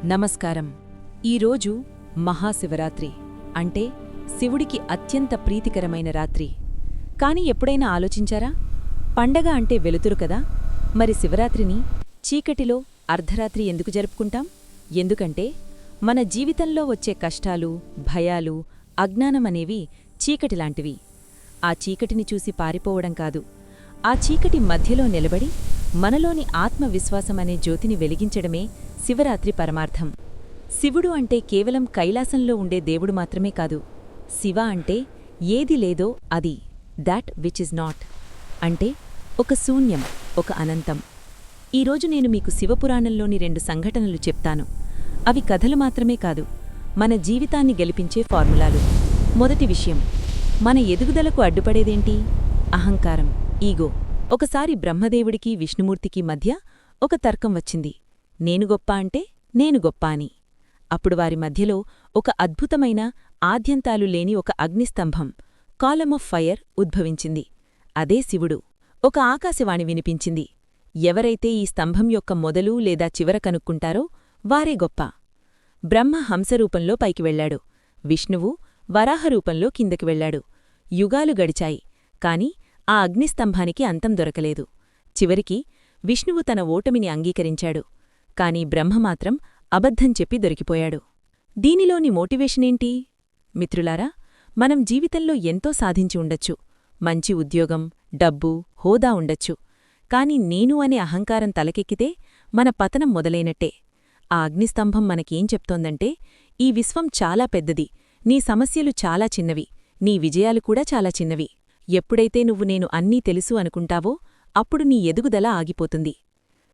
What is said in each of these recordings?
నమస్కారం. ఈరోజు మహాశివరాత్రి అంటే శివుడికి అత్యంత ప్రీతికరమైన రాత్రి. కాని ఎప్పుడైనా ఆలోచించారా? పండగ అంటే వెలుతురు కదా. మరి శివరాత్రిని చీకటిలో అర్ధరాత్రి ఎందుకు జరుపుకుంటాం? ఎందుకంటే మన జీవితంలో వచ్చే కష్టాలు, భయాలు, అజ్ఞానమనేవి చీకటిలాంటివి. ఆ చీకటిని చూసి పారిపోవడం కాదు, ఆ చీకటి మధ్యలో నిలబడి మనలోని ఆత్మవిశ్వాసమనే జ్యోతిని వెలిగించడమే శివరాత్రి పరమార్థం. శివుడు అంటే కేవలం కైలాసంలో ఉండే దేవుడు మాత్రమే కాదు. శివ అంటే ఏది లేదో అది, దాట్ విచ్ ఇస్ నాట్, అంటే ఒక శూన్యం, ఒక అనంతం. ఈరోజు నేను మీకు శివపురాణంలోని 2 సంఘటనలు చెప్తాను. అవి కథలు మాత్రమే కాదు, మన జీవితాన్ని గెలిపించే ఫార్ములాలు. మొదటి విషయం, మన ఎదుగుదలకు అడ్డుపడేదేంటి? అహంకారం, ఈగో. ఒకసారి బ్రహ్మదేవుడికి విష్ణుమూర్తికి మధ్య ఒక తర్కం వచ్చింది. నేను గొప్ప అంటే నేను గొప్ప అని. అప్పుడు వారి మధ్యలో ఒక అద్భుతమైన, ఆద్యంతాలు లేని ఒక అగ్నిస్తంభం, కాలమ్ ఆఫ్ ఫైర్ ఉద్భవించింది. అదే శివుడు. ఒక ఆకాశవాణి వినిపించింది. ఎవరైతే ఈ స్తంభం యొక్క మొదలు లేదా చివర కనుక్కుంటారో వారే గొప్ప. బ్రహ్మ హంసరూపంలో పైకి వెళ్లాడు, విష్ణువు వరాహరూపంలో కిందకి వెళ్లాడు. యుగాలు గడిచాయి, కాని ఆ అగ్నిస్తంభానికి అంతం దొరకలేదు. చివరికి విష్ణువు తన ఓటమిని అంగీకరించాడు, కాని బ్రహ్మ మాత్రం అబద్ధం చెప్పి దొరికిపోయాడు. దీనిలోని మోటివేషనేంటి? మిత్రులారా, మనం జీవితంలో ఎంతో సాధించి ఉండొచ్చు. మంచి ఉద్యోగం, డబ్బు, హోదా ఉండొచ్చు. కాని నేను అనే అహంకారం తలకెక్కితే మన పతనం మొదలైనట్టే. ఆ అగ్నిస్తంభం మనకేం చెప్తోందంటే, ఈ విశ్వం చాలా పెద్దది, నీ సమస్యలు చాలా చిన్నవి, నీ విజయాలు కూడా చాలా చిన్నవి. ఎప్పుడైతే నువ్వు నేను అన్నీ తెలుసు అనుకుంటావో అప్పుడు నీ ఎదుగుదల ఆగిపోతుంది.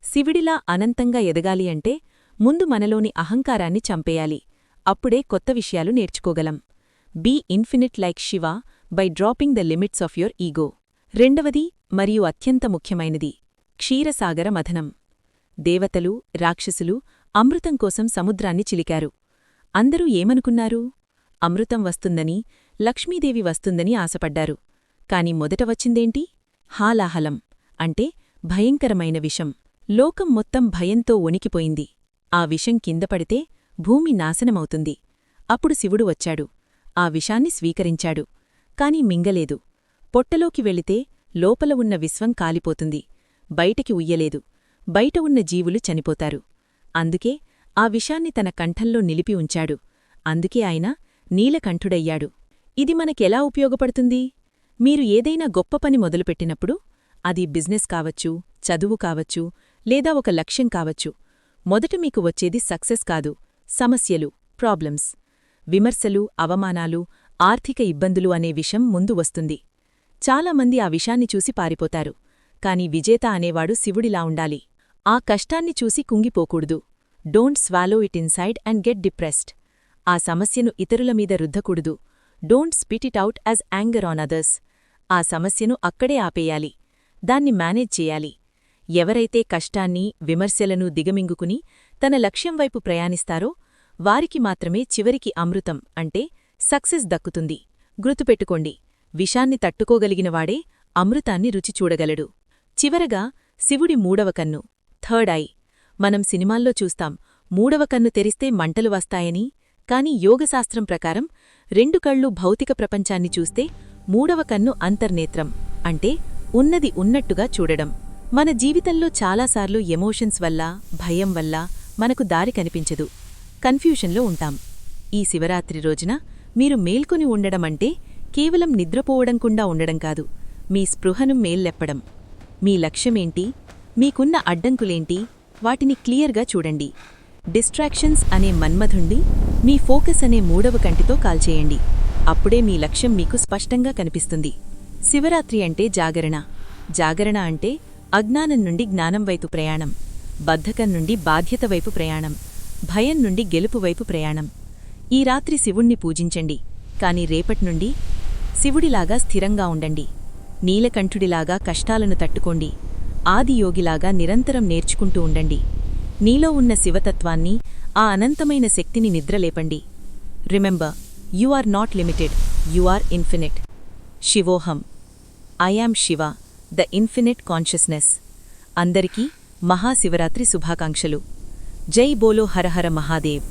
శివుడిలా అనంతంగా ఎదగాలి అంటే ముందు మనలోని అహంకారాన్ని చంపేయాలి. అప్పుడే కొత్త విషయాలు నేర్చుకోగలం. Be infinite like Shiva by dropping the limits of your ego. రెండవది మరియు అత్యంత ముఖ్యమైనది, క్షీరసాగర మథనం. దేవతలు, రాక్షసులు అమృతం కోసం సముద్రాన్ని చిలికారు. అందరూ ఏమనుకున్నారు? అమృతం వస్తుందని, లక్ష్మీదేవి వస్తుందని ఆశపడ్డారు. కాని మొదట వచ్చిందేంటి? హాలాహలం, అంటే భయంకరమైన విషం. లోకం మొత్తం భయంతో వణికిపోయింది. ఆ విషం కిందపడితే భూమి నాశనమవుతుంది. అప్పుడు శివుడు వచ్చాడు. ఆ విషాన్ని స్వీకరించాడు, కాని మింగలేదు. పొట్టలోకి వెళితే లోపల ఉన్న విశ్వం కాలిపోతుంది. బయటికి ఉయ్యలేదు. బయట ఉన్న జీవులు చనిపోతారు. అందుకే ఆ విషాన్ని తన కంఠంలో నిలిపి ఉంచాడు. అందుకే ఆయన నీలకంఠుడయ్యాడు. ఇది మనకెలా ఉపయోగపడుతుంది? మీరు ఏదైనా గొప్ప పని మొదలుపెట్టినప్పుడు, అది బిజినెస్ కావచ్చు, చదువు కావచ్చు, లేదా ఒక లక్ష్యం కావచ్చు, మొదట మీకు వచ్చేది సక్సెస్ కాదు, సమస్యలు, ప్రాబ్లమ్స్. విమర్శలు, అవమానాలు, ఆర్థిక ఇబ్బందులు అనే విషం ముందు వస్తుంది. చాలామంది ఆ విషాన్ని చూసి పారిపోతారు. కాని విజేత అనేవాడు శివుడిలా ఉండాలి. ఆ కష్టాన్ని చూసి కుంగిపోకూడదు. Don't swallow it inside and get depressed. ఆ సమస్యను ఇతరుల మీద రుద్దకూడదు. Don't spit it out as anger on others. ఆ సమస్యను అక్కడే ఆపేయాలి. దాన్ని మేనేజ్ చేయాలి. ఎవరైతే కష్టాన్ని, విమర్శలను దిగమింగుకుని తన లక్ష్యం వైపు ప్రయాణిస్తారో వారికి మాత్రమే చివరికి అమృతం అంటే సక్సెస్ దక్కుతుంది. గుర్తుపెట్టుకోండి, విషాన్ని తట్టుకోగలిగినవాడే అమృతాన్ని రుచి చూడగలడు. చివరగా శివుడి మూడవ కన్ను, థర్డ్ ఐ. మనం సినిమాల్లో చూస్తాం, మూడవ కన్ను తెరిస్తే మంటలు వస్తాయని. కాని యోగశాస్త్రం ప్రకారం 2 కళ్ళు భౌతిక ప్రపంచాన్ని చూస్తే మూడవ కన్ను అంతర్నేత్రం, అంటే ఉన్నది ఉన్నట్టుగా చూడడం. మన జీవితంలో చాలాసార్లు ఎమోషన్స్ వల్ల, భయం వల్ల మనకు దారి కనిపించదు. కన్ఫ్యూషన్లో ఉంటాం. ఈ శివరాత్రి రోజున మీరు మేల్కొని ఉండడమంటే కేవలం నిద్రపోవడంకుండా ఉండడం కాదు, మీ స్పృహను మేల్లెప్పడం. మీ లక్ష్యమేంటి? మీకున్న అడ్డంకులేంటి? వాటిని క్లియర్గా చూడండి. డిస్ట్రాక్షన్స్ అనే మన్మధుణ్ణి మీ ఫోకస్ అనే మూడవ కంటితో కాల్చేయండి. అప్పుడే మీ లక్ష్యం మీకు స్పష్టంగా కనిపిస్తుంది. శివరాత్రి అంటే జాగరణ. జాగరణ అంటే అజ్ఞానం నుండి జ్ఞానం వైపు ప్రయాణం, బద్ధకం నుండి బాధ్యత వైపు ప్రయాణం, భయం నుండి గెలుపు వైపు ప్రయాణం. ఈ రాత్రి శివుణ్ణి పూజించండి, కాని రేపట్నుండి శివుడిలాగా స్థిరంగా ఉండండి. నీలకంఠుడిలాగా కష్టాలను తట్టుకోండి. ఆదియోగిలాగా నిరంతరం నేర్చుకుంటూ ఉండండి. నీలో ఉన్న శివతత్వాన్ని, ఆ అనంతమైన శక్తిని నిద్రలేపండి. Remember, you are not limited, you are infinite. శివోహం, I am Shiva, the infinite consciousness. అందరికీ మహాశివరాత్రి శుభాకాంక్షలు. జై బోలో హరహర మహాదేవ్.